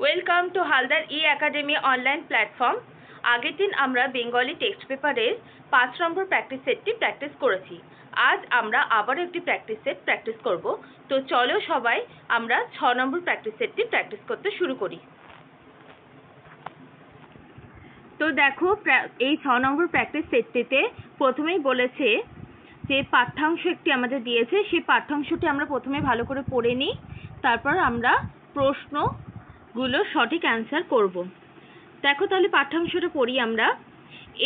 Welcome to Haldar E academy online platform. আগের দিন আমরা বেঙ্গলি টেক্সট পেপারের 5 নম্বর প্র্যাকটিস সেটটি প্র্যাকটিস করেছি। আজ আমরা আবার একটি প্র্যাকটিস সেট প্র্যাকটিস করব। তো চলো সবাই আমরা 6 নম্বর প্র্যাকটিস সেটটি প্র্যাকটিস করতে শুরু করি। তো দেখো, এই 6 নম্বর প্র্যাকটিস সেটটিতে প্রথমেই বলেছে যে পাঠ্যাংশ একটি আমাদের দিয়েছে, সেই পাঠ্যাংশটি আমরা প্রথমে ভালো করে পড়ে নিই, তারপর আমরা প্রশ্নগুলোর সঠিক অ্যান্সার করব। দেখো তাহলে পাঠ্যাংশটা পড়ি আমরা।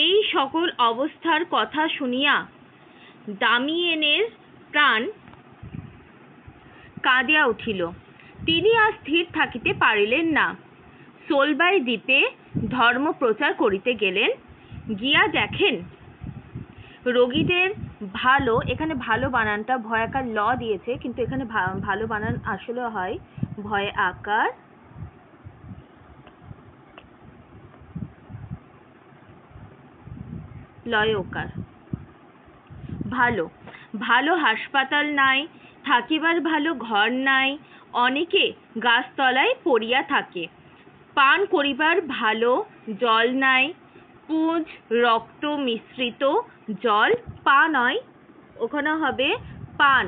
এই সকল অবস্থার কথা শুনিয়া দামিয়েনের প্রাণ কাঁদিয়া উঠিল। তিনি আর স্থির থাকিতে পারিলেন না। সোলবাই দ্বীপে ধর্ম প্রচার করিতে গেলেন। গিয়া দেখেন রোগীদের ভালো, এখানে ভালো বানানটা ভয়াকার ল দিয়েছে, কিন্তু এখানে ভালো বানান আসলে হয় ভয় আকার লয়কার। ভালো ভালো হাসপাতাল নাই, থাকিবার ভালো ঘর নাই, অনেকে গাছতলায় পড়িয়া থাকে। পান করিবার ভালো জল নাই, পুঁজ রক্ত মিশ্রিত জল, পা নয় ওখানে হবে পান,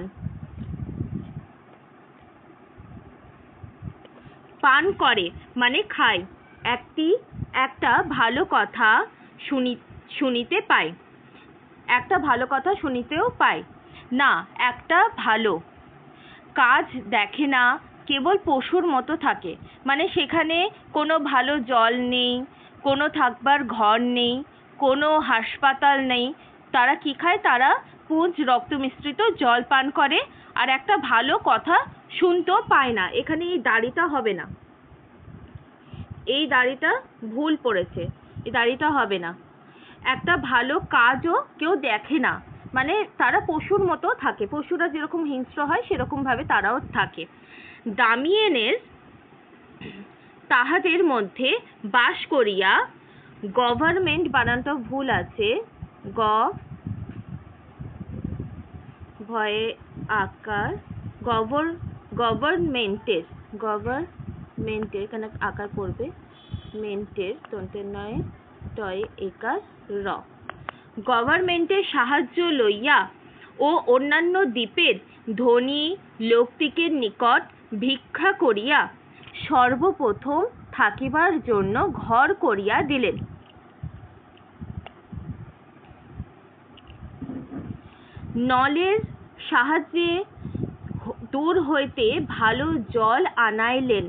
পান করে মানে খায়। একটা ভালো কথা শুনিতে পায়, একটা ভালো কথা শুনিতেও পায় না। একটা ভালো কাজ দেখে না, কেবল পশুর মতো থাকে, মানে সেখানে কোনো ভালো জল নেই, কোনো থাকবার ঘর নেই, কোনো হাসপাতাল নেই। তারা কি খায়? তারা পুঁজ রক্ত মিশ্রিত জল পান করে, আর একটা ভালো কথা শুনতেও পায় না। এখানে এই দাড়িটা হবে না, এই দাড়িটা ভুল পড়েছে, এই দাড়িটা হবে না। একটা ভালো কাজও কেউ দেখে না, মানে তারা পশুর মতো থাকে, পশুরা যেরকম হিংস্র হয় সেরকম ভাবে তারাও থাকে। দামিয়েনের তাহাদের মধ্যে বাস করিয়া, গভর্নমেন্ট বানানটা ভুল আছে, ভয়ে আকার গভর্নমেন্টের এখানে আকার পড়বে, মেন্টের তন্তের নয় টয় একার র। গভর্নমেন্টের সাহায্য লইয়া ও অন্যান্য দ্বীপের ধনী লোকটিকের নিকট ভিক্ষা করিয়া সর্বপ্রথম থাকিবার জন্য ঘর করিয়া দিলেন। নলের সাহায্যে দূর হইতে ভালো জল আনাইলেন,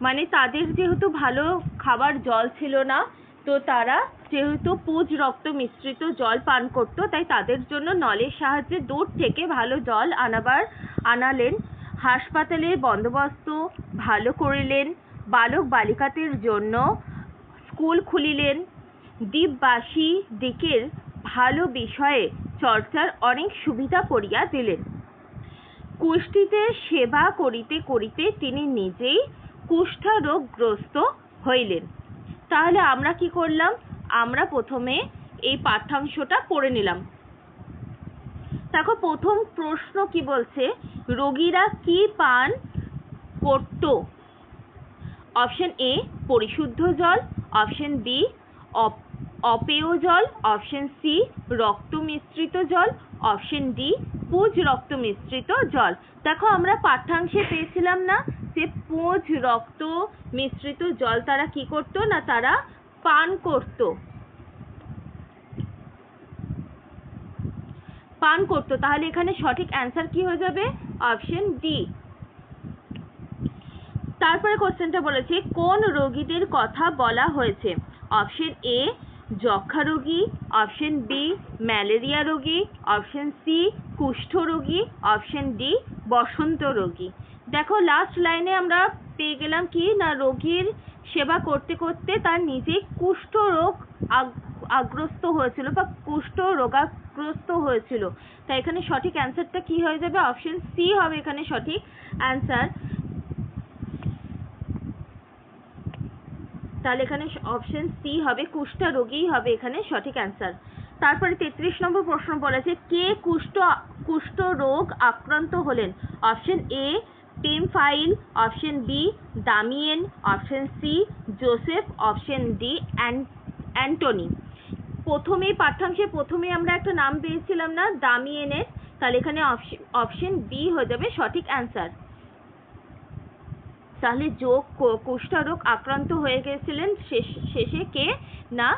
মানে তাদের যেহেতু ভালো খাবার জল ছিল না, তো তারা যেহেতু পুঁজ রক্ত মিশ্রিত জল পান করত, তাই তাদের জন্য নলের সাহায্যে দূর থেকে ভালো জল আনালেন। হাসপাতালের বন্দোবস্ত ভালো করিলেন। বালক বালিকাদের জন্য স্কুল খুলিলেন। দ্বীপবাসী দিকের ভালো বিষয়ে চর্চার অনেক সুবিধা করিয়া দিলেন। কুষ্ঠিতে সেবা করিতে করিতে তিনি নিজেই কুষ্ঠরোগগ্রস্ত হইলেন। তাহলে আমরা কি করলাম? আমরা প্রথমে এই পাঠ্যাংশটা পড়ে নিলাম। দেখো প্রথম প্রশ্ন কি বলছে, রোগীরা কি পান করত? অপশন এ পরিশুদ্ধ জল, অপশন বি অপেয় জল, অপশন সি রক্ত মিশ্রিত জল, অপশন ডি পুঁজ রক্ত মিশ্রিত জল। দেখো আমরা পাঠ্যাংশে পেয়েছিলাম না যে পুঁজ রক্ত মিশ্রিত জল তারা কি করতো না, তারা পান করত। তাহলে এখানে সঠিক অ্যান্সার কি হয়ে যাবে? Option D. তারপরে কোশ্চেনটা বলেছে কোন রোগীদের কথা বলা হয়েছে? অপশন এ যক্ষা রোগী, অপশন বি ম্যালেরিয়া রোগী, অপশন সি কুষ্ঠ রোগী, অপশন ডি বসন্ত রোগী। দেখো লাস্ট লাইনে আমরা পেয়ে গেলাম কি না, রোগীর সেবা করতে করতে তার নিজে কুষ্ঠ রোগ আগ্রস্ত হয়েছিল বা কুষ্ঠ রোগাগ্রস্ত হয়েছিল। তাই এখানে সঠিক অ্যান্সারটা কি হয়ে যাবে? অপশন সি হবে এখানে সঠিক অ্যান্সার। তাহলে এখানে অপশন সি হবে, কুষ্ঠরোগী হবে এখানে সঠিক অ্যান্সার। তারপরে 33 নম্বর প্রশ্ন বলেছে কে কুষ্ঠ রোগ আক্রান্ত হলেন? অপশন এ টেমফাইল, option B Damien, option C Joseph, option D Anthony. প্রথমেই পাঠ্যাংশে প্রথমে আমরা একটা নাম পেয়েছিলাম না দামিয়েনের, তাহলে এখানে অপশন বি হয়ে যাবে সঠিক অ্যান্সার। তাহলে কুষ্ঠরোগ আক্রান্ত হয়ে গেছিলেন শেষে কে না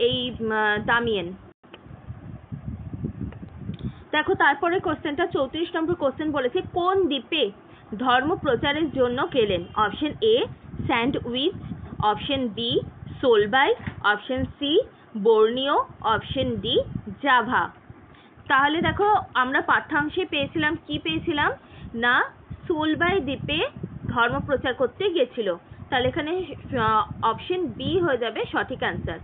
এই দামিয়েন। দেখো তারপরে কোশ্চেনটা 34 নম্বর কোশ্চেন বলেছে কোন দ্বীপে ধর্ম প্রচারের জন্য গেলেন? Option A sandwich, option B সোলবাই, option C Borneo, option D Java. তাহলে দেখো আমরা পাঠ্যাংশে পেয়েছিলাম কি পেয়েছিলাম না সোলবাই দ্বীপে ধর্ম প্রচার করতে গেছিল, তাহলে এখানে অপশন বি হয়ে যাবে সঠিক অ্যান্সার।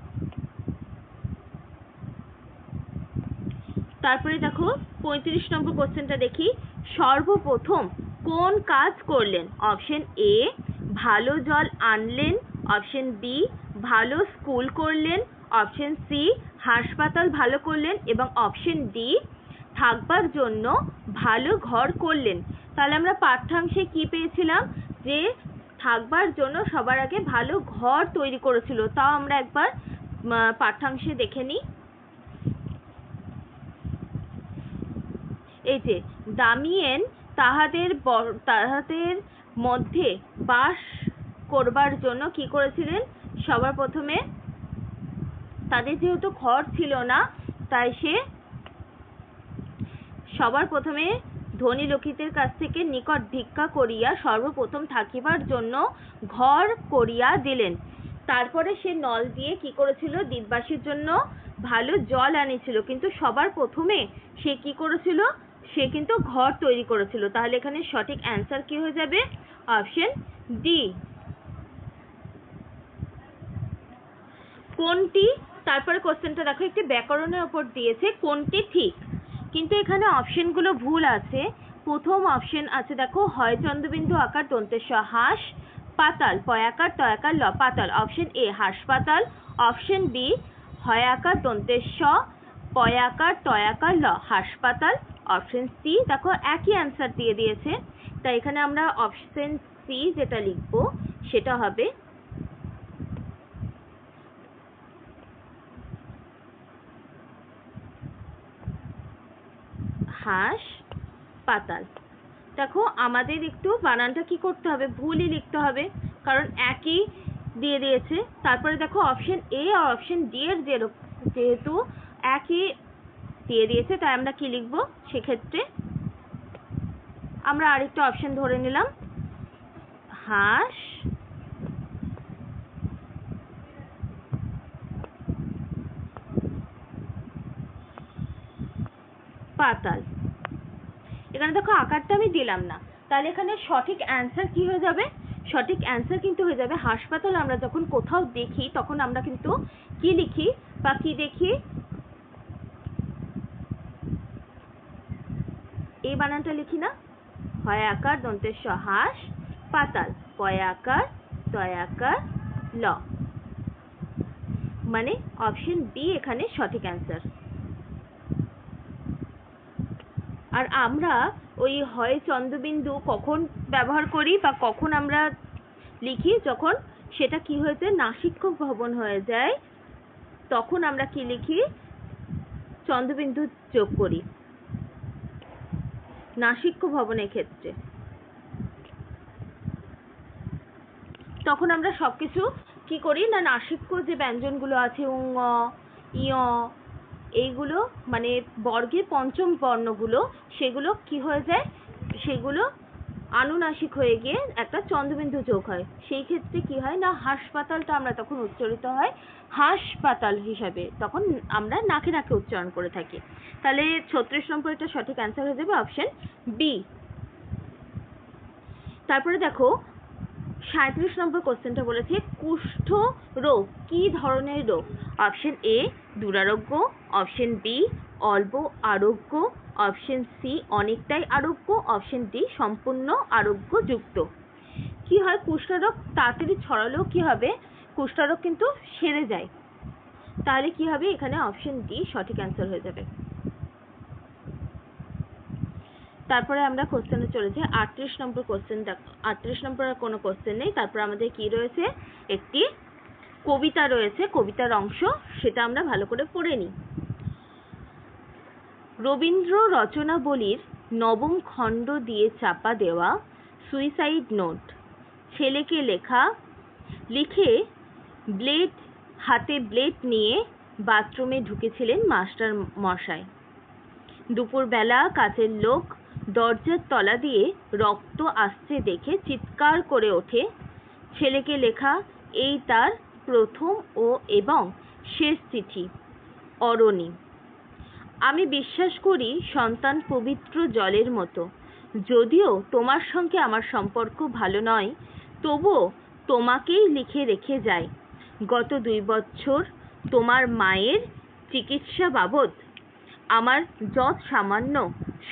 তারপরে দেখো 35 নম্বর কোশ্চেনটা দেখি, সর্বপ্রথম কোন কাজ করলেন? অপশন এ ভালো জল আনলেন, অপশন বি ভালো স্কুল করলেন, অপশন সি হাসপাতাল ভালো করলেন এবং অপশন ডি থাকবার জন্য ভালো ঘর করলেন। তাহলে আমরা পাঠ্যাংশে কি পেয়েছিলাম যে থাকবার জন্য সবার আগে ভালো ঘর তৈরি করেছিল, তাও আমরা একবার পাঠ্যাংশে দেখে নিই। এই যে দামিয়েন তাহাদের মধ্যে বাস করবার জন্য কি করেছিলেন? সবার প্রথমে তাদের যেহেতু ঘর ছিল না, তাই সে সবার প্রথমে ধনী লোকেদের কাছ থেকে নিকট ভিক্ষা করিয়া সর্বপ্রথম থাকিবার জন্য ঘর করিয়া দিলেন। তারপরে সে নল দিয়ে কি করেছিল? দ্বীপবাসীর জন্য ভালো জল আনিছিল, কিন্তু সবার প্রথমে সে কি করেছিল? সে কিন্তু ঘর তৈরি করেছিল। তাহলে এখানে সঠিক অ্যান্সার কি হয়ে যাবে? Option D. কোনটি, তারপরে কোশ্চেনটা দেখো একটি ব্যাকরণের উপর দিয়েছে কোনটি ঠিক, কিন্তু এখানে অপশনগুলো ভুল আছে। প্রথম অপশন আছে দেখো হয় চন্দ্রবিন্দু আকার দন্তেশ হাঁস পাতাল পয়াকার তয়াকার ল পাতাল, অপশন এ হাসপাতাল, অপশন বি হয় আকার দন্তেশ পয়াকার তয়াকার ল হাসপাতাল, অপশন সি দেখো একই অ্যান্সার দিয়ে দিয়েছে, তাই এখানে আমরা অপশন সি যেটা লিখবো সেটা হবে হাসপাতাল। দেখো আমাদের একটু বানানটা কি করতে হবে? ভুলই লিখতে হবে, কারণ একই দিয়ে দিয়েছে। তারপরে দেখো অপশন এ আর অপশন ডি এর যেহেতু একই দিয়ে দিয়েছে, তাই আমরা কি লিখবো? সেক্ষেত্রে আমরা আরেকটা অপশন ধরে নিলাম হাসপাতাল। এখানে দেখো আকারটা আমি দিলাম না, তাহলে এখানে সঠিক অ্যান্সার কি হয়ে যাবে? সঠিক অ্যান্সার কিন্তু হয়ে যাবে হাসপাতাল। আমরা যখন কোথাও দেখি তখন আমরা কিন্তু কি লিখি বা কি দেখি? এই বানানটা লিখি না, হয় আকার দন্তেশ হাঁস পাতাল পয়াকার তয়াকার ল, মানে অপশন বি এখানে সঠিক অ্যান্সার। আর আমরা ওই হয় চন্দ্রবিন্দু কখন ব্যবহার করি বা কখন আমরা লিখি? যখন সেটা কি হয়েছে নাসিক্যক ভবন হয়ে যায়, তখন আমরা কি লিখি? চন্দ্রবিন্দু যোগ করি নাসিক্য ভবনের ক্ষেত্রে। তখন আমরা সবকিছু কি করি না নাসিক্য যে ব্যঞ্জনগুলো আছে উং ইয় এইগুলো মানে বর্গের পঞ্চম বর্ণগুলো, সেগুলো কি হয়ে যায়? সেগুলো আনুনাসিক হয়ে গিয়ে একটা চন্দ্রবিন্দু যোগ হয়। সেই ক্ষেত্রে কি হয় না হাসপাতালটা আমরা তখন উচ্চারিত হয় হাসপাতাল হিসাবে, তখন আমরা নাকে নাকে উচ্চারণ করে থাকি। তাহলে 36 নম্বর এটা সঠিক অ্যান্সার হয়ে যাবে অপশন বি। তারপরে দেখো 37 নম্বর কোশ্চেনটা বলেছে কুষ্ঠ রোগ কি ধরনের রোগ? অপশন এ দুরারোগ্য, অপশন বি অল্প আরোগ্য, অপশন সি অনেকটাই আরোগ্য, অপশন ডি সম্পূর্ণ আরোগ্যযুক্ত। কি হয় কুষ্ঠরোগ তাড়াতাড়ি ছড়ালেও কি হবে? কুষ্ঠরোগ কিন্তু সেরে যায়। তাহলে কি হবে? এখানে অপশন ডি সঠিক অ্যান্সার হয়ে যাবে। তারপরে আমরা কোশ্চেনে চলে যাই। 38 নম্বর কোশ্চেন। 38 নম্বর আর কোনো কোশ্চেন নেই। তারপর আমাদের কি রয়েছে, একটি কবিতা রয়েছে, কবিতার অংশ, সেটা আমরা ভালো করে পড়ে নিই। রবীন্দ্র রচনাবলীর নবম খণ্ড দিয়ে চাপা দেওয়া সুইসাইড নোট। ছেলেকে লিখে হাতে ব্লেড নিয়ে বাথরুমে ঢুকেছিলেন মাস্টার মশাই। দুপুরবেলা কাজের লোক দরজার তলা দিয়ে রক্ত আসছে দেখে চিৎকার করে ওঠে। ছেলেকে লেখা এই তার প্রথম এবং শেষ চিঠি। অরণি। আমি বিশ্বাস করি সন্তান পবিত্র জলের মতো। যদিও তোমার সঙ্গে আমার সম্পর্ক ভালো নয়, তবুও তোমাকেই লিখে রেখে যাই। গত 2 বছর তোমার মায়ের চিকিৎসা বাবদ আমার যৎ সামান্য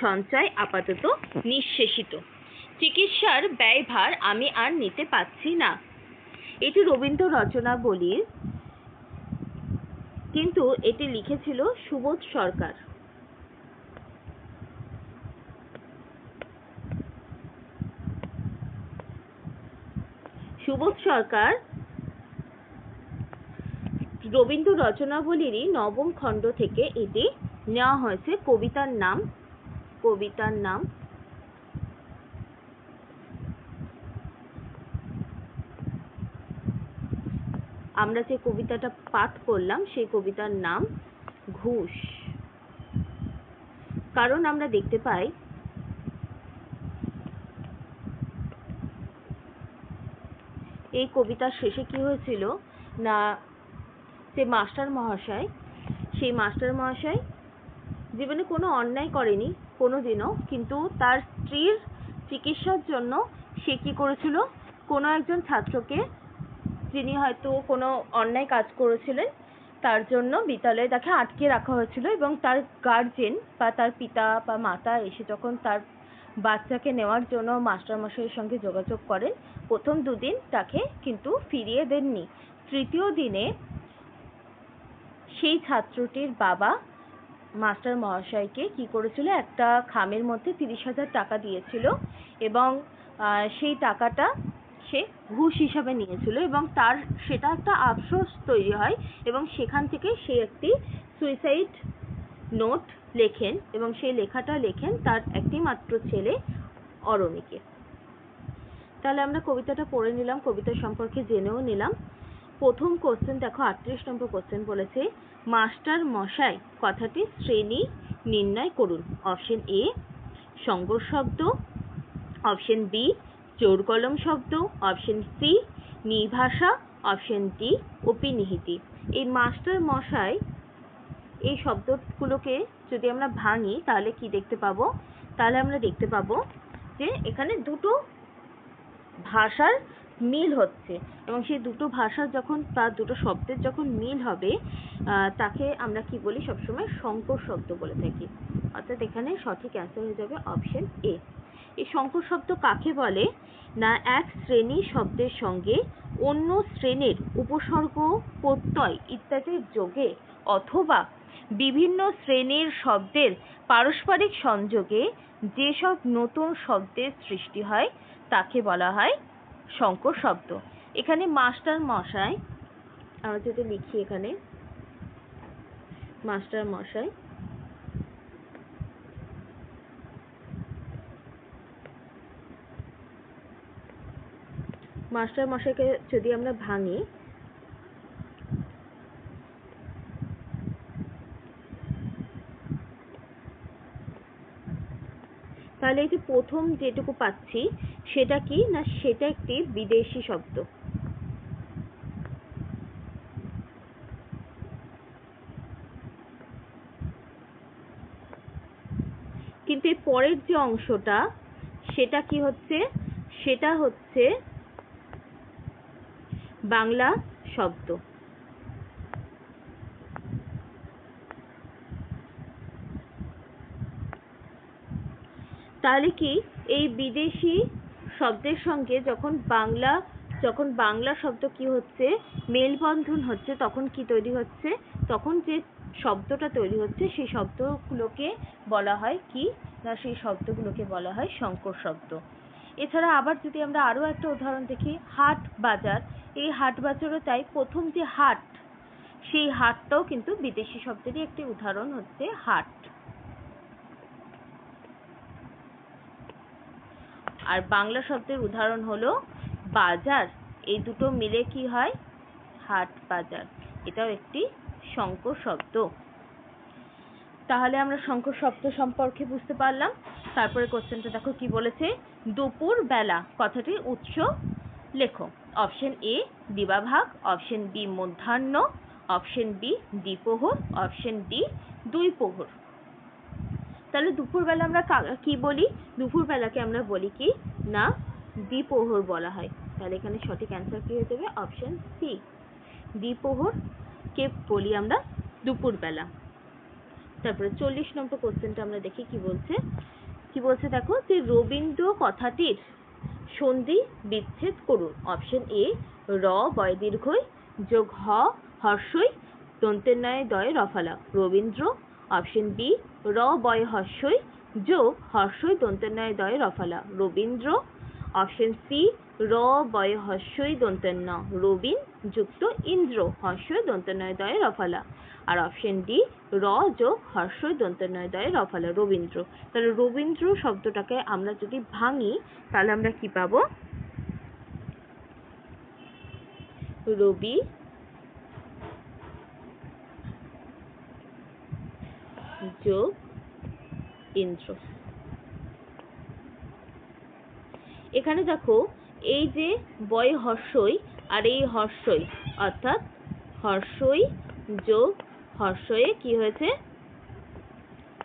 সঞ্চয় আপাতত নিঃশেষিত। চিকিৎসার ব্যয়ভার আমি আর নিতে পারছি না। এটি রবীন্দ্র রচনাবলীর, কিন্তু এটি লিখেছিল সুবোধ সরকার। সুবোধ সরকার রবীন্দ্র রচনাবলীরই নবম খণ্ড থেকে এটি নেওয়া হয়েছে। কবিতার নাম আমরা যে কবিতাটা পাঠ করলাম সেই কবিতার নাম ঘুষ। কারণ আমরা দেখতে পাই এই কবিতার শেষে কি হয়েছিল না, যে মাস্টার মহাশয়, সেই মাস্টার মহাশয় জীবনে কোনো অন্যায় করেনি কোনোদিনও, কিন্তু তার স্ত্রীর চিকিৎসার জন্য সে কি করেছিল, কোনো একজন ছাত্রকে, যিনি হয়তো কোনো অন্যায় কাজ করেছিলেন, তার জন্য বিদ্যালয়ে তাকে আটকে রাখা হয়েছিল এবং তার গার্জেন বা তার পিতা বা মাতা এসে যখন তার বাচ্চাকে নেওয়ার জন্য মাস্টারমশাইয়ের সঙ্গে যোগাযোগ করেন, প্রথম 2 দিন তাকে কিন্তু ফিরিয়ে দেননি। তৃতীয় দিনে সেই ছাত্রটির বাবা মাস্টার মহাশয়কে কি করেছিল, একটা খামের মধ্যে 30,000 টাকা দিয়েছিল এবং সেই টাকাটা সে ঘুষ হিসাবে নিয়েছিল এবং তার সেটা একটা আফসোস তৈরি হয় এবং সেখান থেকে সে একটি সুইসাইড নোট লেখেন এবং সেই লেখাটা লেখেন তার একটি মাত্র ছেলে অরণিকে। তাহলে আমরা কবিতাটা পড়ে নিলাম, কবিতা সম্পর্কে জেনেও নিলাম। প্রথম কোশ্চেন দেখো, 38 নম্বর কোশ্চেন বলেছে, মাস্টার মশাই কথাটি শ্রেণী নির্ণয় করুন। অপশন এ সংবর শব্দ, অপশন বি চোর কলম শব্দ, অপশন সি নিভাষা, অপশন ডি অপিনিহিতি। এই মাস্টার মশাই এই শব্দগুলোকে যদি আমরা ভাঙি তাহলে কি দেখতে পাবো, তাহলে আমরা দেখতে পাবো যে এখানে দুটো ভাষার মিল হচ্ছে এবং সেই দুটো ভাষার যখন বা দুটো শব্দের যখন মিল হবে তাকে আমরা কি বলি, সবসময় সংকর শব্দ বলে থাকি। অর্থাৎ এখানে সঠিক অ্যান্সার হয়ে যাবে অপশন এ। এই সংকর শব্দ কাকে বলে না, এক শ্রেণী শব্দের সঙ্গে অন্য শ্রেণীর উপসর্গ প্রত্যয় ইত্যাদির যোগে অথবা বিভিন্ন শ্রেণীর শব্দের পারস্পরিক সংযোগে যেসব নতুন শব্দের সৃষ্টি হয় তাকে বলা হয় সংকর শব্দ। এখানে মাস্টার মশাই, আমরা যদি লিখি এখানে মাস্টার মশাই, মাস্টার মশাইকে যদি আমরা ভাঙি তাহলে এই যে প্রথম যেটুকু পাচ্ছি সেটা কি না, সেটা একটি বিদেশি শব্দ। কিন্তু এর পরের যে অংশটা সেটা কি হচ্ছে, সেটা হচ্ছে বাংলা শব্দ। তাহলে কি এই বিদেশি শব্দের সঙ্গে যখন বাংলা শব্দ কি হচ্ছে, মেলবন্ধন হচ্ছে, তখন কি তৈরি হচ্ছে, তখন যে শব্দটা তৈরি হচ্ছে সেই শব্দগুলোকে বলা হয় কি না সেই শব্দগুলোকে বলা হয় সংকর শব্দ। এছাড়া আবার যদি আমরা আরো একটা উদাহরণ দেখি, হাট বাজার, এই হাট বাজারও তাই প্রথম যে হাট, সেই হাটটাও কিন্তু বিদেশি শব্দেরই একটি উদাহরণ হচ্ছে হাট। আর বাংলা শব্দের উদাহরণ হলো বাজার, এই দুটো মিলে কি হয় হাট বাজার, এটাও একটি সংকর শব্দ। তাহলে আমরা সংকর শব্দ সম্পর্কে বুঝতে পারলাম। তারপরে কোশ্চেনটা দেখো কি বলেছে, দুপুর বেলা কথাটির উৎস লেখো। অপশন এ দিবাভাগ, অপশন বি মধ্যাহ্ন, অপশন বি দ্বিপ্রহর, অপশন ডি দুই প্রহর। তাহলে দুপুরবেলা আমরা কি বলি, দুপুরবেলাকে আমরা বলি কি না দ্বিপ্রহর বলা হয়। তাহলে এখানে সঠিক অ্যান্সার কি হয়ে যাবে অপশন সি, দ্বিপ্রহর কে বলি আমরা দুপুরবেলা। তারপরে 40 নম্বর কোশ্চেনটা আমরা দেখি কি বলছে দেখো, যে রবীন্দ্র কথাটির সন্ধি বিচ্ছেদ করুন। অপশন এ র বয় দীর্ঘই যোগ হ হর্ষই দন্তের ন্যায় দয় রফালা রবীন্দ্র। অপশন বি র বয় হর্ষই যোগ হর্ষই দন্তের ন্যায় দয় রফালা রবীন্দ্র। অপশন সি র বয় হর্ষই দন্তের ন রবীন যুক্ত ইন্দ্র হর্ষই দন্তের ন্যায় দয় রফালা। আর অপশন ডি র যোগ হর্ষই দন্তের ন্যায় দয় রফালা রবীন্দ্র। তাহলে রবীন্দ্র শব্দটাকে আমরা যদি ভাঙি তাহলে আমরা কি পাবো, রবি যোগ ইন্দ্র। এখানে দেখো এই যে বয় হর্ষই আর এই হর্ষই, অর্থাৎ হর্ষই যোগ হর্ষয়ে কি হয়েছে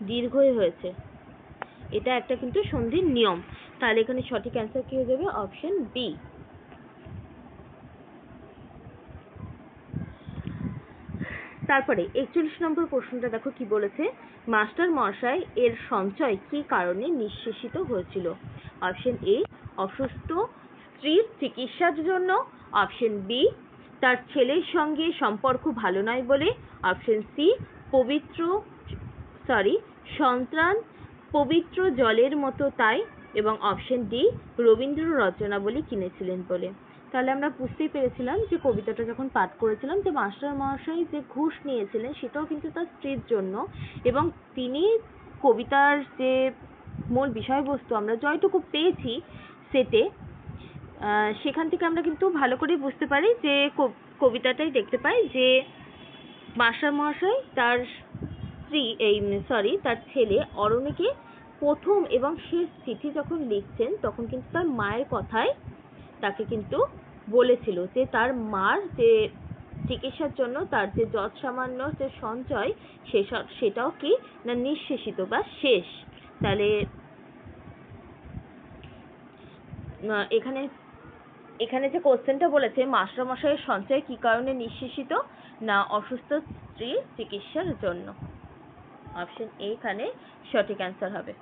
দীর্ঘই হয়েছে, এটা একটা কিন্তু সন্ধির নিয়ম। তাহলে এখানে সঠিক অ্যান্সার কি হয়ে যাবে অপশন বি। তারপরে 41 নম্বর প্রশ্নটা দেখো কি বলেছে, মাস্টার মশাই এর সঞ্চয় কি কারণে নিঃশেষিত হয়েছিল। অপশন এ অসুস্থ স্ত্রীর চিকিৎসার জন্য, অপশন বি তার ছেলের সঙ্গে সম্পর্ক ভালো নয় বলে, অপশন সি সন্তান পবিত্র জলের মতো তাই, এবং অপশন ডি রবীন্দ্র রচনাবলী কিনেছিলেন বলে। তাহলে আমরা বুঝতেই পেরেছিলাম যে কবিতাটা যখন পাঠ করেছিলাম যে মাস্টার মহাশয় যে ঘুষ নিয়েছিলেন সেটাও কিন্তু তার স্ত্রীর জন্য, এবং তিনি কবিতার যে মূল বিষয়বস্তু আমরা যতটুকু পেয়েছি সেটে, সেখান থেকে আমরা কিন্তু ভালো করে বুঝতে পারি যে কবিতাটাই দেখতে পাই যে মাস্টার মহাশয় তার তার ছেলে অরণ্যকে প্রথম এবং শেষ চিঠি যখন লিখছেন তখন কিন্তু তার মায়ের কথায় তাকে কিন্তু বলেছিল যে তার মার যে চিকিৎসার জন্য তার যে যৎ সামান্য যে সঞ্চয় সেটাও কি না নিঃশেষিত বা শেষ। তাহলে এখানে যে কোশ্চেনটা বলেছে মাস্টারমশাইয়ের সঞ্চয় কি কারণে নিঃশেষিত, না অসুস্থ স্ত্রীর চিকিৎসার জন্য। অপশন এ এখানে সঠিক অ্যান্সার হবে।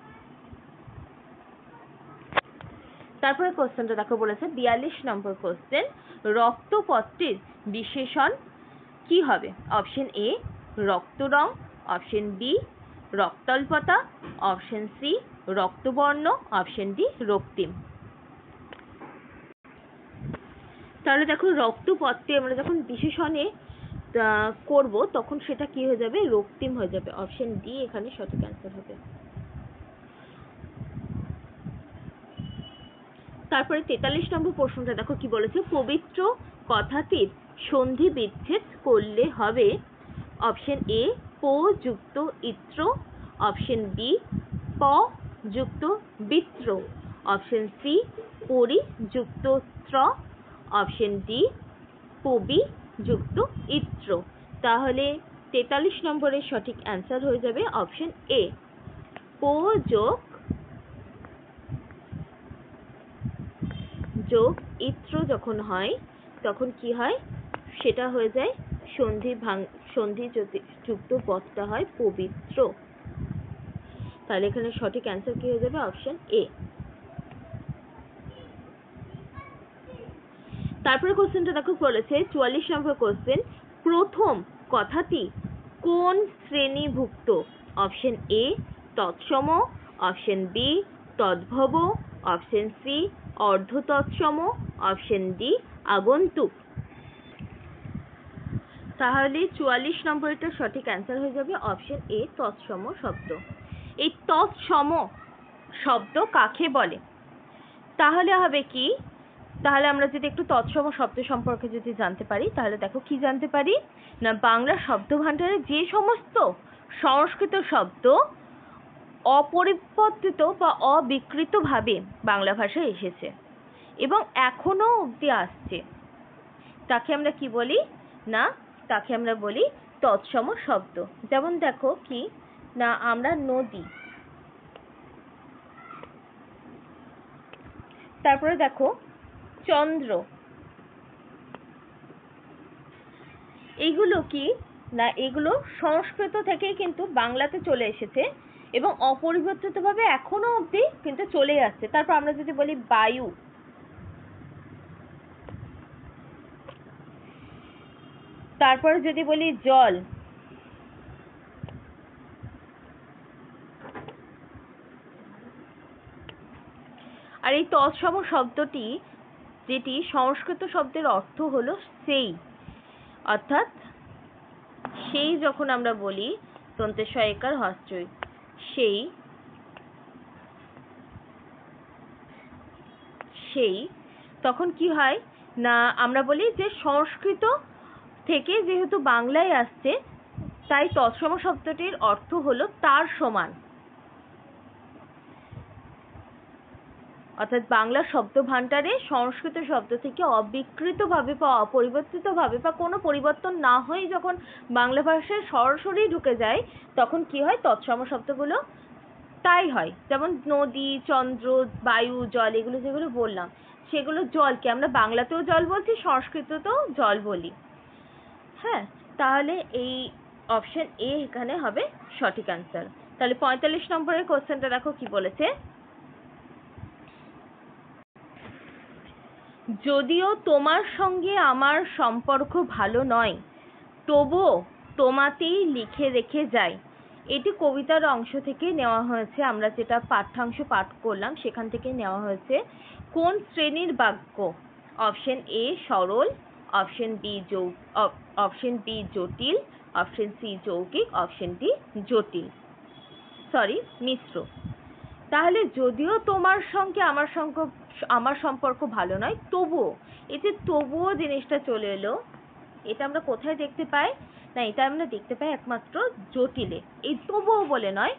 তারপরে কোশ্চেনটা দেখো বলেছে 42 নম্বর কোশ্চেন, রক্তপত্রের বিশেষণ কি হবে। অপশন এ রক্তরং, অপশন বি রক্তাল্পতা, অপশন সি রক্তবর্ণ, অপশন ডি রক্তিম। তাহলে দেখো রক্তপত্রে আমরা যখন বিশেষণে করব তখন সেটা কি হয়ে যাবে রক্তিম হয়ে যাবে। অপশন ডি এখানে সঠিক অ্যান্সার হবে। তারপরে 43 নম্বর প্রশ্নটা দেখো কি বলেছে, পবিত্র কথাটির সন্ধি বিচ্ছেদ করলে হবে। অপশন এ প যুক্ত ইত্র, অপশন বি প যুক্ত বিত্র, অপশন সি পরি যুক্ত ত্র, অপশন ডি পবি যুক্ত ইত্র। তাহলে 43 নম্বরের সঠিক অ্যান্সার হয়ে যাবে অপশন এ, প যোগ ইত্র যখন হয় তখন কি হয় সেটা হয়ে যায় সন্ধি যুক্ত পদটা হয় পবিত্র। তাহলে এখানে সঠিক অ্যান্সার কি হয়ে যাবে অপশন এ। তারপরে কোশ্চেনটা দেখো বলেছে 44 নম্বর কোশ্চেন, প্রথম কথাটি কোন শ্রেণীভুক্ত। অপশন এ তৎসম, অপশন বি তদ্ভব, অপশন সি অর্ধ তৎসম, অপশন ডি আগন্তুক। তাহলে 44 নম্বরটা সঠিক অ্যান্সার হয়ে যাবে অপশন এ তৎসম শব্দ। এই তৎসম শব্দ কাকে বলে? তাহলে হবে কি, তাহলে আমরা যদি একটু তৎসম শব্দ সম্পর্কে যদি জানতে পারি, তাহলে দেখো কি জানতে পারি না, বাংলা শব্দ ভাণ্ডারে যে সমস্ত সংস্কৃত শব্দ অপরিবর্তিত বা অবিকৃতভাবে বাংলা ভাষায় এসেছে এবং এখনো অবধি আসছে, তাকে আমরা কি বলি না, তাকে আমরা বলি তৎসম শব্দ। যেমন দেখো কি না, আমরা নদী, তারপরে দেখো চন্দ্র, এইগুলো কি না, এগুলো সংস্কৃত থেকেই কিন্তু বাংলাতে চলে এসেছে এবং অপরিবর্তিতভাবে এখনো অবধি কিন্তু চলে আসছে। তারপর আমরা যদি বলি বায়ু, তারপর যদি বলি জল, আর এই তৎসম শব্দটি যেটি সংস্কৃত শব্দের অর্থ হলো সেই, অর্থাৎ সেই যখন আমরা বলি দন্তেস একার হস্যই সেই, সেই তখন কি হয় না, আমরা বলি যে সংস্কৃত থেকে যেহেতু বাংলায় আসছে তাই তৎসম শব্দটির অর্থ হলো তার সমান, অর্থাৎ বাংলা শব্দ ভাণ্ডারে সংস্কৃত শব্দ থেকে অবিকৃতভাবে বা অপরিবর্তিতভাবে বা কোনো পরিবর্তন না হয়ে যখন বাংলা ভাষায় সরাসরি ঢুকে যায় তখন কি হয়, তৎসম শব্দগুলো তাই হয়। যেমন নদী, চন্দ্র, বায়ু, জল, এগুলো যেগুলো বললাম সেগুলো জলকে আমরা বাংলাতেও জল বলছি, সংস্কৃততেও জল বলি। হ্যাঁ, তাহলে এই অপশন এ এখানে হবে সঠিক অ্যান্সার। তাহলে 45 নম্বরের কোশ্চেনটা দেখো কি বলেছে, যদিও তোমার সঙ্গে আমার সম্পর্ক ভালো নয় তবুও তোমাতেই লিখে রেখে যাই। এটি কবিতার অংশ থেকে নেওয়া হয়েছে, আমরা যেটা পাঠ্যাংশ পাঠ করলাম সেখান থেকে নেওয়া হয়েছে। কোন শ্রেণীর বাক্য? অপশন এ সরল, অপশন বি জটিল, অপশন সি যৌগিক, অপশন ডি জটিল, মিশ্র। তাহলে যদিও তোমার সঙ্গে আমার সম্পর্ক ভালো নয় তবুও, এই যে তবুও জিনিসটা চলে এলো, এটা আমরা কোথায় দেখতে পাই না, এটা আমরা দেখতে পাই একমাত্র জটিলে। এই তবুও বলে নয়,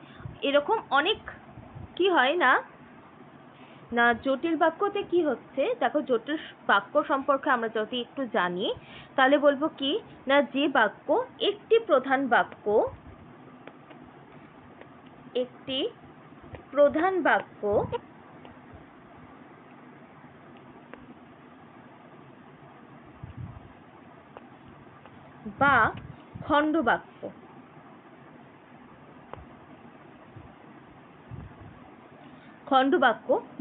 এরকম অনেক কি হয় না, না জটিল বাক্যতে কি হচ্ছে দেখো, জটিল বাক্য সম্পর্কে আমরা যদি একটু জানি তাহলে বলবো কি না, যে বাক্য একটি প্রধান বাক্য বা খণ্ডবাক্য,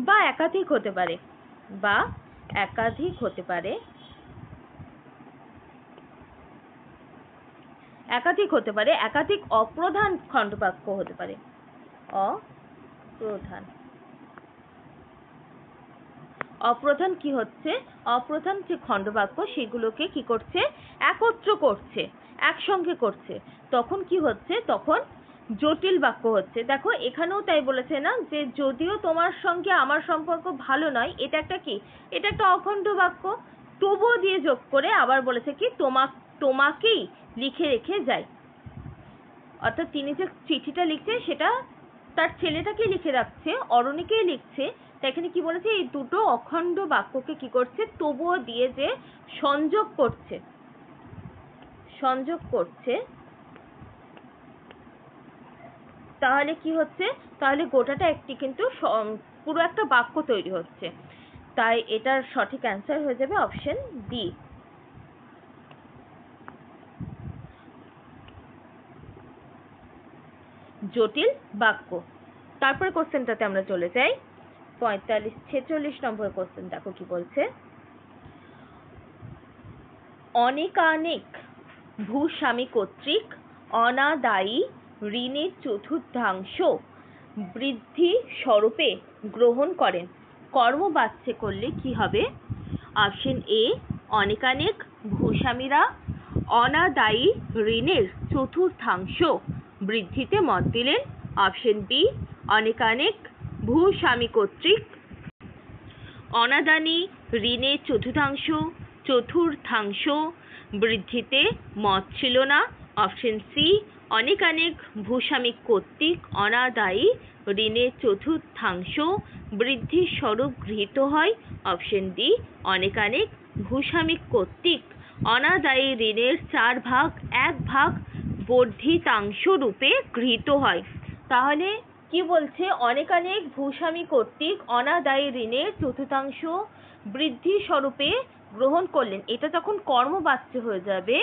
বা একাধিক হতে পারে, একাধিক অপ্রধান খণ্ডবাক্য হতে পারে, অপ্রধান কি হচ্ছে, অপ্রধান যে খণ্ডবাক্য সেগুলোকে কি করছে, একত্র করছে, একসঙ্গে করছে, তখন কি হচ্ছে, তখন জটিল বাক্য হচ্ছে। দেখো এখানেও তাই বলেছে না, যে যদিও তোমার সঙ্গে আমার সম্পর্ক ভালো নয়, এটা একটা কি, এটা একটা অখণ্ড বাক্য, তবুও দিয়ে যোগ করে আবার বলেছে কি তোমাকেই লিখে রেখে যাই, অর্থাৎ তিনি যে চিঠিটা লিখছে সেটা তার ছেলেটাকে লিখে রাখছে, অরণিকেই লিখছে। তাই এখানে কি বলেছে, এই দুটো অখণ্ড বাক্যকে কি করছে, তবুও দিয়ে যে সংযোগ করছে, তাহলে কি হচ্ছে, তাহলে গোটাটা একটি কিন্তু পুরো একটা বাক্য তৈরি হচ্ছে। তাই এটার সঠিক অ্যান্সার হয়ে যাবে অপশন ডি, জটিল বাক্য। তারপরে কোশ্চেনটাতে আমরা চলে যাই, 46 নম্বর কোশ্চেন দেখো কি বলছে, অনেকানেক ভূস্বামী কর্তৃক অনাদায়ী ঋণের চতুর্থাংশ বৃদ্ধি স্বরূপে গ্রহণ করেন। কর্মবাচ্যে করলে কি হবে? অপশন এ, অনেকানেক ভূস্বামীরা অনাদায়ী ঋণের চতুর্থাংশ বৃদ্ধিতে মত দিলেন। অপশন বি, অনেকানেক ভূস্বামী কর্তৃক অনাদায়ী ঋণের চতুর্থাংশ বৃদ্ধিতে মত ছিল না। অপশন সি, অনেকানেক ভূস্বামী কর্তৃক অনাদায়ী ঋণের চতুর্থাংশ বৃদ্ধির স্বরূপ গৃহীত হয়। অপশন ডি, অনেকানেক ভূস্বামী কর্তৃক অনাদায়ী ঋণের 1/4 বর্ধিতাংশ রূপে গৃহীত হয়। তাহলে কি বলছে? অনেকানেক ভূস্বামী কর্তৃক অনাদায়ী ঋণের চতুর্থাংশ বৃদ্ধি স্বরূপে গ্রহণ করলেন। এটা যখন কর্মবাচ্য হয়ে যাবে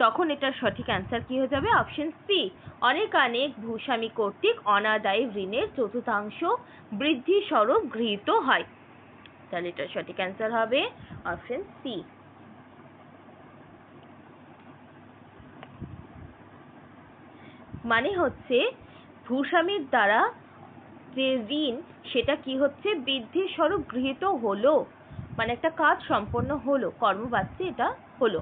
তখন এটার সঠিক অ্যান্সার কি হয়ে যাবে? অপশন সি, অনেকানেক ভূস্বামী কর্তৃক অনাদায়ী ঋণের চতুর্থাংশ বৃদ্ধি স্বরূপ গৃহীত হয়। তাহলে এটার সঠিক অ্যান্সার হবে অপশন সি। মানে হচ্ছে ভূস্বামীর দ্বারা যে ঋণ সেটা কি হচ্ছে? বৃদ্ধির স্বরূপ গৃহীত হলো, মানে একটা কাজ সম্পন্ন হলো, কর্মবাচ্যে এটা হলো।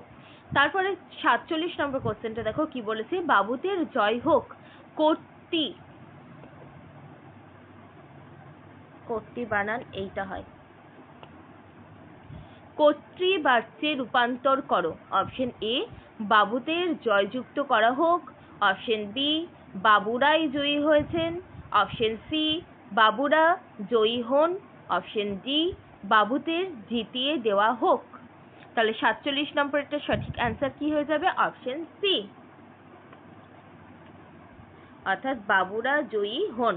তারপরে 47 নম্বর কোশ্চেনটা দেখো কি বলেছে? বাবুদের জয় হোক কর্তৃ বানান এইটা হয়, কর্তৃবাচ্যে রূপান্তর করো। অপশন এ, বাবুদের জয়যুক্ত করা হোক। অপশন বি, বাবুরাই জয়ী হয়েছেন। অপশন সি, বাবুরা জয়ী হন। অপশন ডি, বাবুদের জিতিয়ে দেওয়া হোক। তাহলে 47 নম্বরটা সঠিক অ্যান্সার কি হয়ে যাবে? অপশন সি, অর্থাৎ বাবুরা জয়ী হন।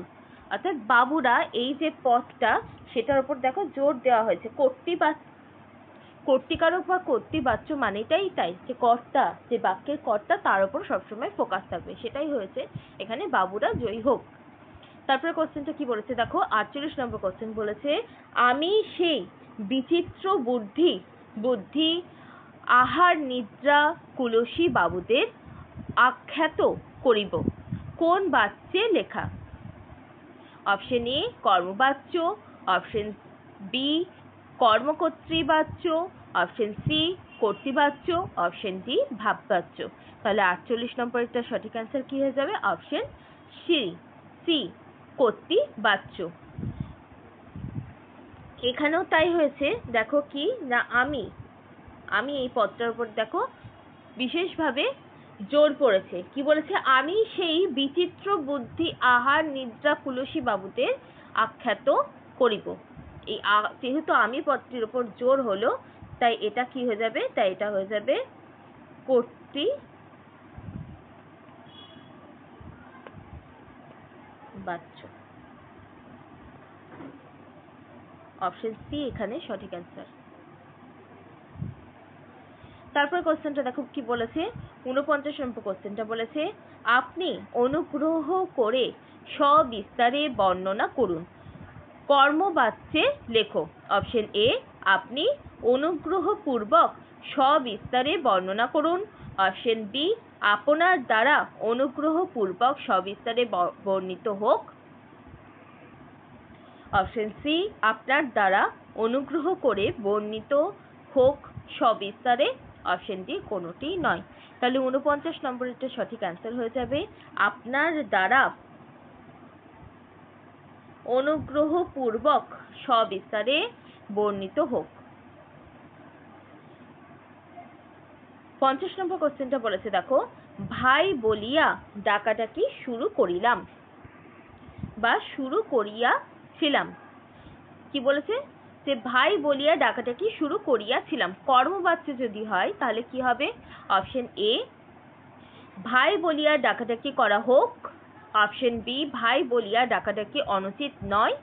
অর্থাৎ বাবুরা, এই যে পদটা সেটার উপর দেখো জোর দেওয়া হয়েছে। কর্তৃকারক বা কর্তৃবাচ্য মানেটাই তাই, যে কর্তা, যে বাক্যের কর্তা তার উপর সবসময় ফোকাস থাকবে, সেটাই হয়েছে এখানে বাবুরা জয়ী হোক। তারপরে কোশ্চেনটা কি বলেছে দেখো, 48 নম্বর কোশ্চেন বলেছে, আমি সেই বিচিত্র বুদ্ধি আহার নিদ্রা কুলসী বাবুদের আখ্যাত করিব। কোন বাচ্যে লেখা? অপশন এ, কর্মবাচ্য। অপশন বি, কর্মকর্তৃবাচ্য। অপশন সি, কর্তৃবাচ্য। অপশন ডি, ভাববাচ্য। তাহলে 48 নম্বরটা সঠিক অ্যান্সার কি হয়ে যাবে? অপশন সি, কর্তৃবাচ্য। এখানেও তাই হয়েছে। দেখো কি না, আমি এই পদটার উপর দেখো বিশেষভাবে জোর পড়েছে। কি বলেছে? আমি সেই বিচিত্র বুদ্ধি আহার নিদ্রা কুলসী বাবুদের আখ্যাত করিব। এই যেহেতু আমি পদটির উপর জোর হলো, তাই এটা কি হয়ে যাবে? তাই এটা হয়ে যাবে কর্তৃবাচ্য। অপশন সি এখানে সঠিক অ্যান্সার। তারপর কোশ্চেনটা দেখো কি বলেছে, 49 নম্বর কোশ্চেনটা বলেছে, আপনি অনুগ্রহ করে সবিস্তারে বর্ণনা করুন। কর্মবাচ্যে লেখো। অপশন এ, আপনি অনুগ্রহপূর্বক সবিস্তারে বর্ণনা করুন। অপশন বি, আপনার দ্বারা অনুগ্রহপূর্বক সবিস্তারে বর্ণিত হোক। অপশন সি, আপনার দ্বারা অনুগ্রহ করে বর্ণিত হোক সবিস্তারে। অপশন ডি, কোনোটি নয়। তাহলে 49 নম্বরেরটা সঠিক অ্যান্সার হয়ে যাবে আপনার দ্বারা অনুগ্রহপূর্বক সবিস্তারে বর্ণিত হোক। 50 নম্বর কোশ্চেনটা বলেছে দেখো, ভাই বলিয়া ডাকাডাকি শুরু করিলাম বা শুরু করিয়াছিলাম। কি বলেছে? যে ভাই বলিয়া ডাকাডাকি শুরু করিয়াছিলাম। কর্মবাচ্য যদি হয় তাহলে কি হবে? অপশন এ, ভাই বলিয়া ডাকাডাকি করা হোক। অপশন বি, ভাই বলিয়া ডাকাডাকি অনুচিত নয়।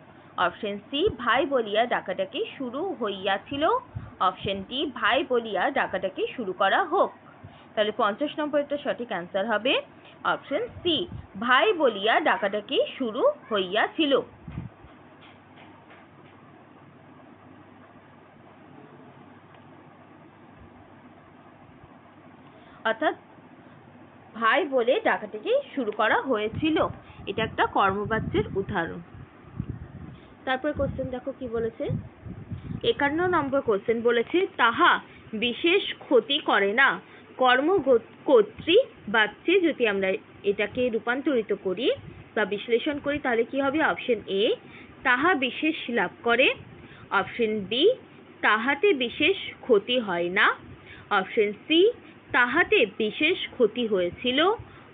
অপশন সি, ভাই বলিয়া ডাকাডাকি শুরু হইয়াছিল। অপশন ডি, ভাই বলিয়া ডাকাডাকি শুরু করা হোক। তাহলে 50 নম্বরটা সঠিক অ্যান্সার হবে অপশন সি, ভাই বলিয়া ডাকাডাকি শুরু হইয়াছিল। অর্থাৎ ভাই বলে ডাকাডাকি শুরু করা হয়েছিল। এটা একটা কর্মবাচ্যের উদাহরণ। তারপর কোশ্চেন দেখো কি বলেছে, 51 নম্বর কোশ্চেন বলেছে, তাহা বিশেষ ক্ষতি করে না। কর্মকর্তৃ বাচ্যে যদি আমরা এটাকে রূপান্তরিত করি বা বিশ্লেষণ করি তাহলে কি হবে? অপশন এ, তাহা বিশেষ লাভ করে। অপশন বি, তাহাতে বিশেষ ক্ষতি হয় না। অপশন সি, তাহাতে বিশেষ ক্ষতি হয়েছিল।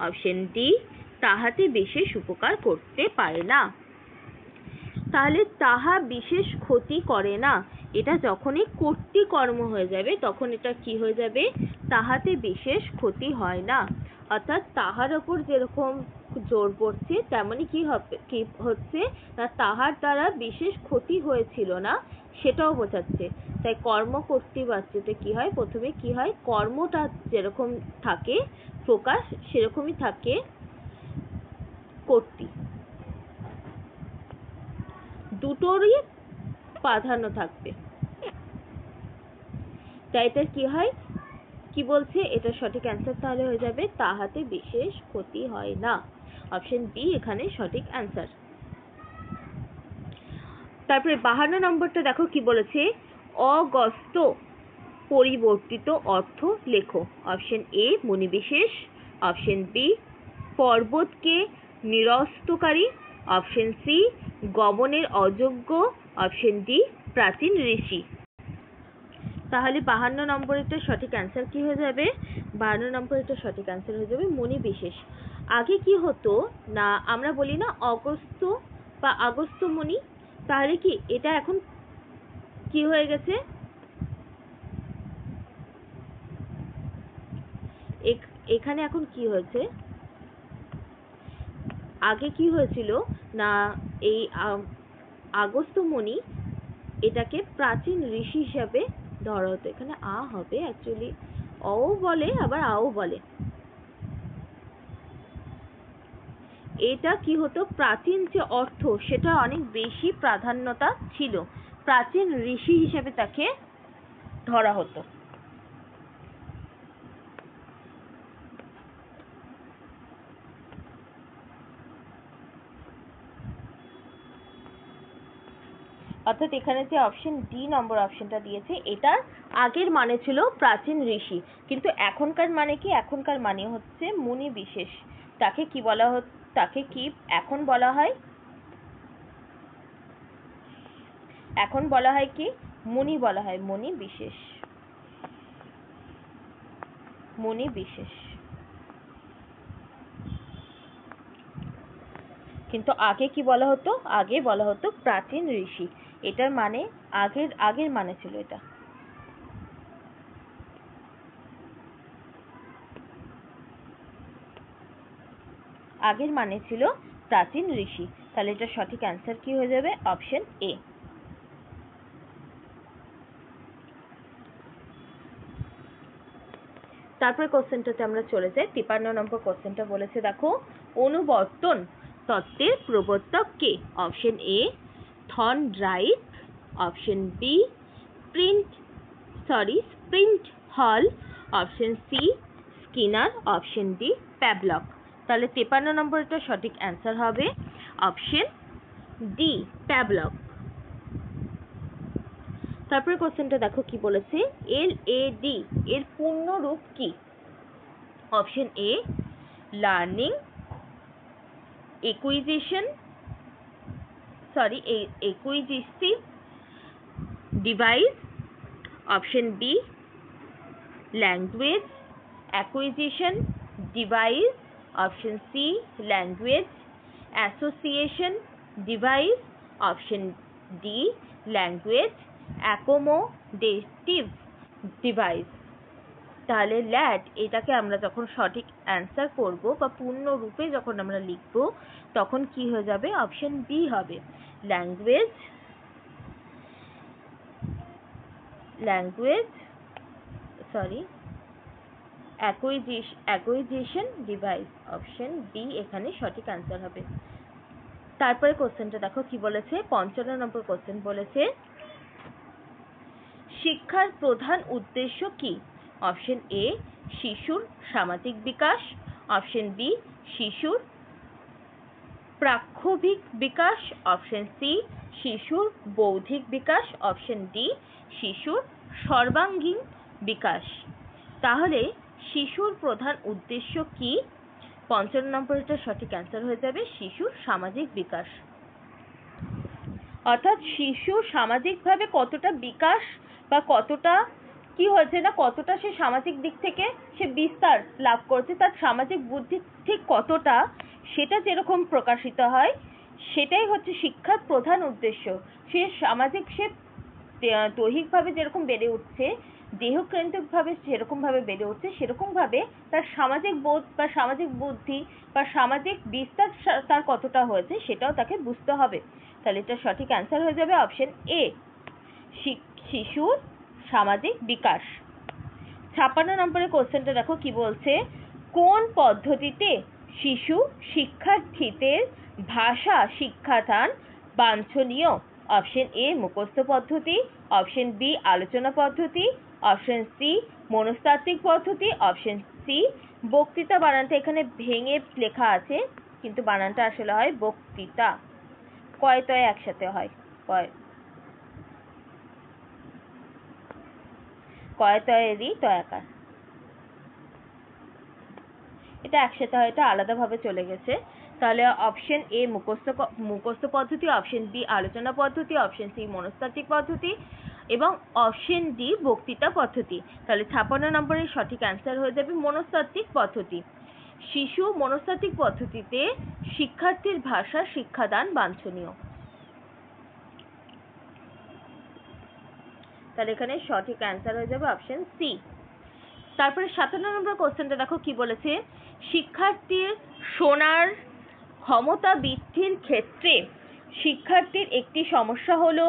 অপশন ডি, তাহাতে বিশেষ উপকার করতে পারে না। তাহলে তাহা বিশেষ ক্ষতি করে না, এটা যখনই কর্তৃকর্ম হয়ে যাবে তখন এটা কি হয়ে যাবে? তাহাতে বিশেষ ক্ষতি হয় না। অর্থাৎ তাহার ওপর যেরকম জোর পড়ছে তেমনি কি হচ্ছে না, তাহার দ্বারা বিশেষ ক্ষতি হয়েছিল না সেটাও বোঝাচ্ছে। তাই কর্মকর্তৃবাচ্যতে কি হয়? প্রথমে কি হয়? কর্মটা যেরকম থাকে প্রকাশ সেরকমই থাকে কর্তৃ, দুটোরই প্রাধান্য থাকবে। তাই এটা কি হয়? কি বলছে? এটা সঠিক অ্যান্সার তাহলে হয়ে যাবে তাহাতে বিশেষ ক্ষতি হয় না। অপশন বি এখানে সঠিক অ্যান্সার। তারপরে 52 নম্বরটা দেখো কি বলেছে, অগস্ত্য পরিবর্তিত অর্থ লেখো। অপশন এ, মণিবিশেষ। অপশন বি, পর্বতকে নিরস্তকারী। অপশন সি, গমনের অযোগ্য। অপশন ডি, প্রাচীন ঋষি। তাহলে 52 নম্বরেরটা সঠিক অ্যান্সার কি হয়ে যাবে? 52 নম্বরেরটা সঠিক অ্যান্সার হয়ে যাবে মণিবিশেষ। আগে কি হতো না, আমরা বলি না অগস্ত্য বা আগস্ত্যমণি, তাহলে কি এটা এখন কি হয়ে গেছে? এখানে এখন কি হয়েছে? আগে কি হয়েছিল না, এই আগস্ত্যমণি এটাকে প্রাচীন ঋষি হিসাবে ধরা হতো। এখানে আ হবে, অ্যাকচুয়ালি অও বলে আবার আও বলে। এটা কি হতো? প্রাচীন যে অর্থ সেটা অনেক বেশি প্রাধান্যতা ছিল, প্রাচীন ঋষি হিসেবে তাকে ধরা হতো। অর্থাৎ এখানে যে অপশন ডি নম্বর অপশনটা দিয়েছে এটার আগের মানে ছিল প্রাচীন ঋষি, কিন্তু এখনকার মানে কি? এখনকার মানে হচ্ছে মুনি বিশেষ। তাকে কি বলা তাকে কি এখন বলা হয়? এখন বলা হয় কি? মুনি বলা হয়, মুনি বিশেষ। মুনি বিশেষ। কিন্তু আগে কি বলা হতো? আগে বলা হতো প্রাচীন ঋষি। এটার মানে আগের মানে ছিল এটা। আগের মানে ছিল প্রাচীন ঋষি। তাহলে এটা সঠিক অ্যান্সার কি হয়ে যাবে? Option A. তারপরে কোশ্চেনটাতে আমরা চলে যাই। 53 নম্বর কোশ্চেনটা বলেছে দেখো, অনুবর্তন তত্ত্বের প্রবর্তক কে? Option A, Thorndike. Option B, স্প্রিন্ট হল। Option C, Skinner. Option D, Pavlov. তাহলে 53 নম্বরটা সঠিক অ্যান্সার হবে অপশন ডি, প্যাভলক। তারপরে কোশ্চেনটা দেখো কি বলেছে, LAD এর পূর্ণ রূপ কি? Option A, learning acquisitive device. Option B, language acquisition device. Option C, language association device. Option D, language accommodative device. তাহলে ল্যাড এটাকে আমরা যখন সঠিক অ্যান্সার করব বা পূর্ণ রূপে যখন আমরা লিখব তখন কি হয়ে যাবে? অপশন বি হবে, language acquisition device. Option D এখানে সঠিক অ্যান্সার হবে। তারপরে কোশ্চেনটা দেখো কি বলেছে, 55 নম্বর কোশ্চেন বলেছে, শিক্ষার প্রধান উদ্দেশ্য কি? অপশন এ, শিশুর সামাজিক বিকাশ। অপশন বি, শিশুর প্রাক্ষোভিক বিকাশ, অপশন সি শিশুর বৌদ্ধিক বিকাশ, অপশন ডি শিশুর সর্বাঙ্গীন বিকাশ। তাহলে শিশুর প্রধান উদ্দেশ্য কি? 55 নম্বরটা সঠিক অ্যান্সার হয়ে যাবে শিশুর সামাজিক বিকাশ। অর্থাৎ শিশু সামাজিকভাবে কতটা বিকাশ বা কতটা কি হয়েছে না, কতটা সে সামাজিক দিক থেকে সে বিস্তার লাভ করছে, তার সামাজিক বুদ্ধি ঠিক কতটা, সেটা যেরকম প্রকাশিত হয় সেটাই হচ্ছে শিক্ষার প্রধান উদ্দেশ্য। সে সামাজিক, সে দৈহিকভাবে যেরকম বেড়ে উঠছে, দেহকেন্দ্রিকভাবে যেরকমভাবে বেড়ে উঠছে, সেরকমভাবে তার সামাজিক বোধ বা সামাজিক বুদ্ধি বা সামাজিক বিস্তার তার কতটা হয়েছে সেটাও তাকে বুঝতে হবে। তাহলে এটা সঠিক অ্যান্সার হয়ে যাবে অপশন এ শিশুর সামাজিক বিকাশ। 56 নম্বরের কোশ্চেনটা দেখো কি বলছে, কোন পদ্ধতিতে শিশু শিক্ষার্থীদের ভাষা শিক্ষাদান বাঞ্ছনীয়? অপশন এ মুখস্থ পদ্ধতি, অপশন বি আলোচনা পদ্ধতি, অপশন সি মনস্তাত্ত্বিক পদ্ধতি, অপশন সি বক্তৃতা। বানানটা এখানে ভেঙে লেখা আছে কিন্তু বানানটা আসলে হয় বক্তৃতা। কয় তয় একসাথে হয়, কয় তয়েরই তয়াকার, এটা একসাথে হয়, এটা আলাদাভাবে চলে গেছে। তাহলে অপশন এ মুখস্থ পদ্ধতি, অপশন বি আলোচনা পদ্ধতি, অপশন সি মনস্তাত্ত্বিক পদ্ধতি এবং অপশন ডি বক্তৃতা পদ্ধতি। তাহলে 56 নম্বরের সঠিক অ্যান্সার হয়ে যাবে মনস্তাত্ত্বিক পদ্ধতি। শিশু মনস্তাত্ত্বিক পদ্ধতিতে শিক্ষার্থীর ভাষা শিক্ষাদান বাঞ্ছনীয়। তাহলে এখানে সঠিক অ্যান্সার হয়ে যাবে অপশন সি। তারপরে 57 নম্বর কোশ্চেনটা দেখো কি বলেছে, শিক্ষার্থীর শোনার ক্ষমতা বৃদ্ধির ক্ষেত্রে শিক্ষার্থীর একটি সমস্যা হলো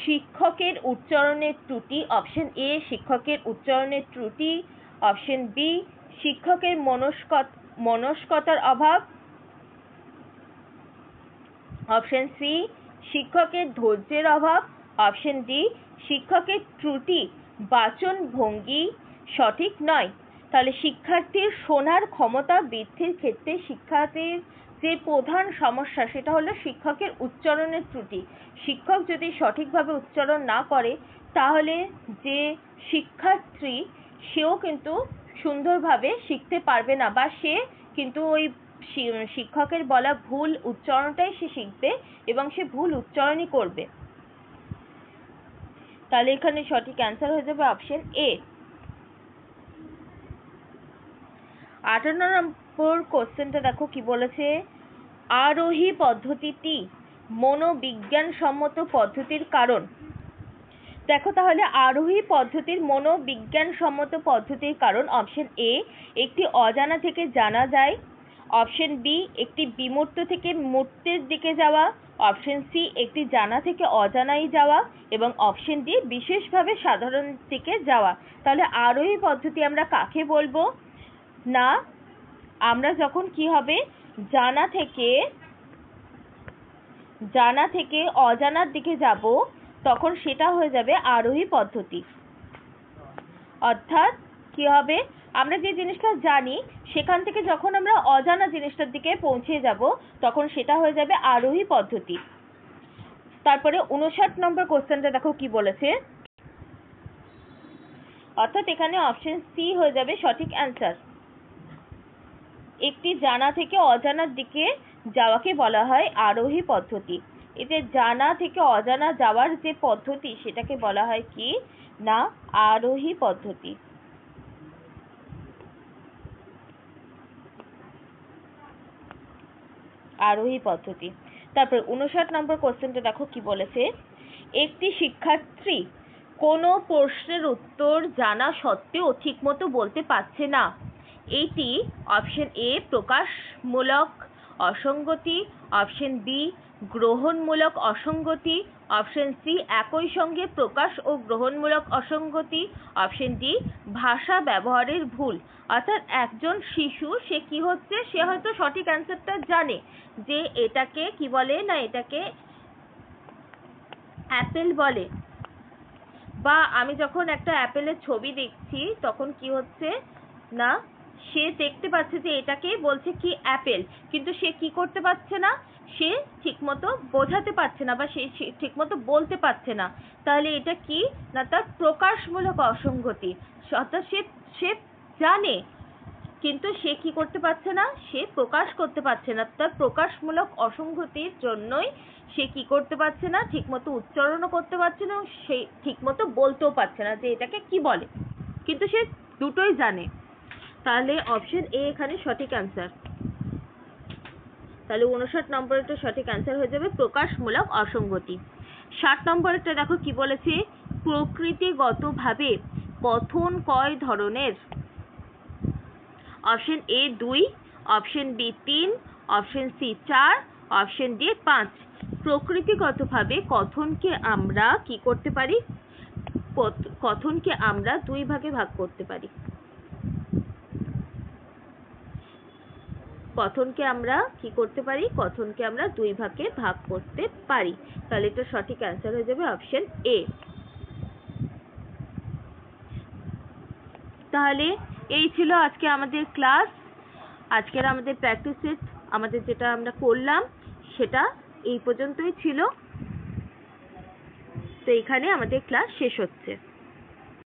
শিক্ষকের উচ্চারণের ত্রুটি। অপশন এ শিক্ষকের উচ্চারণের ত্রুটি, অপশন বি শিক্ষকের মনস্কতার অভাব, অপশন সি শিক্ষকের ধৈর্যের অভাব, অপশন ডি শিক্ষকের ত্রুটি বাচন ভঙ্গি সঠিক নয়। তাহলে শিক্ষার্থীর শোনার ক্ষমতা বৃদ্ধির ক্ষেত্রে শিক্ষার্থীর যে প্রধান সমস্যা সেটা হলো শিক্ষকের উচ্চারণের ত্রুটি। শিক্ষক যদি সঠিকভাবে উচ্চারণ না করে তাহলে যে শিক্ষার্থী সেও কিন্তু সুন্দরভাবে শিখতে পারবে না, বা সে কিন্তু ওই শিক্ষকের বলা ভুল উচ্চারণটাই সে শিখবে এবং সে ভুল উচ্চারণই করবে। তাহলে এখানে সঠিক অ্যান্সার হয়ে যাবে অপশন এ। 58 নম্বর কোশ্চেনটা দেখো কি বলেছে, আরোহী পদ্ধতিটি মনোবিজ্ঞানসম্মত পদ্ধতির কারণ। দেখো তাহলে আরোহী পদ্ধতির মনোবিজ্ঞানসম্মত পদ্ধতির কারণ, অপশন এ একটি অজানা থেকে জানা যায়, অপশন বি একটি বিমূর্ত থেকে মূর্তের দিকে যাওয়া, অপশন সি একটি জানা থেকে অজানায় যাওয়া এবং অপশন ডি বিশেষভাবে সাধারণ দিকে যাওয়া। তাহলে আরোহী পদ্ধতি আমরা কাকে বলবো না, আমরা যখন কি হবে জানা থেকে অজানার দিকে যাব তখন সেটা হয়ে যাবে আরোহী পদ্ধতি। অর্থাৎ কি হবে, আমরা যে জিনিসটা জানি সেখান থেকে যখন আমরা অজানা জিনিসটার দিকে পৌঁছে যাব তখন সেটা হয়ে যাবে আরোহী পদ্ধতি। তারপরে 59 নম্বর কোশ্চেনটা দেখো কি বলেছে, অর্থাৎ এখানে অপশন সি হয়ে যাবে সঠিক অ্যান্সার। একটি জানা থেকে অজানার দিকে যাওয়াকে বলা হয় আরোহী পদ্ধতি। এই যে জানা থেকে অজানা যাওয়ার যে পদ্ধতি সেটাকে বলা হয় কি না আরোহী পদ্ধতি। আরোহী পদ্ধতি। তারপর 59 নম্বর কোশ্চেনটা দেখো কি বলেছে, একটি শিক্ষার্থী কোনো প্রশ্নের উত্তর জানা সত্ত্বেও ঠিকমতো বলতে পারছে না। এইটি অপশন এ প্রকাশমূলক অসঙ্গতি, অপশন বি গ্রহণমূলক অসঙ্গতি, অপশন সি একই সঙ্গে প্রকাশ ও গ্রহণমূলক অসঙ্গতি, অপশন ডি ভাষা ব্যবহারের ভুল। অর্থাৎ একজন শিশু সে কি হচ্ছে, সে হয়তো সঠিক অ্যান্সারটা জানে যে এটাকে কি বলে না, এটাকে অ্যাপেল বলে, বা আমি যখন একটা অ্যাপেলের ছবি দেখছি তখন কি হচ্ছে না সে দেখতে পাচ্ছে যে এটাকে বলছে কি অ্যাপেল, কিন্তু সে কি করতে পারছে না, সে ঠিকমতো বোঝাতে পারছে না বা সে ঠিকমতো বলতে পারছে না, তাহলে এটা কি না তার প্রকাশমূলক অসঙ্গতি। অর্থাৎ সে সে জানে কিন্তু সে কি করতে পারছে না, সে প্রকাশ করতে পারছে না। তার প্রকাশমূলক অসঙ্গতির জন্যই সে কি করতে পারছে না, ঠিকমতো উচ্চারণও করতে পারছে না, সে ঠিকমতো বলতেও পারছে না যে এটাকে কি বলে, কিন্তু সে দুটোই জানে। তাহলে অপশন এ এখানে সঠিক অ্যান্সার। তাহলে 59 নম্বরেরটা সঠিক অ্যান্সার হয়ে যাবে প্রকাশমূলক অসঙ্গতি। 60 নম্বরেরটা দেখো কি বলেছে, প্রকৃতিগতভাবে কথন কয় ধরনের? Option A 2, option B 3, option C 4, option D 5। প্রকৃতিগতভাবে কথনকে আমরা কি করতে পারি? কথনকে আমরা দুই ভাগে ভাগ করতে পারি। কথনকে আমরা কি করতে পারি? কথনকে আমরা দুই ভাগে ভাগ করতে পারি। তাহলে এটা সঠিক অ্যান্সার হয়ে যাবে অপশন এ। তাহলে এই ছিল আজকে আমাদের ক্লাস। আজকের আমাদের প্র্যাকটিস সেট আমাদের যেটা আমরা করলাম সেটা এই পর্যন্তই ছিল। তো এখানে আমাদের ক্লাস শেষ হচ্ছে।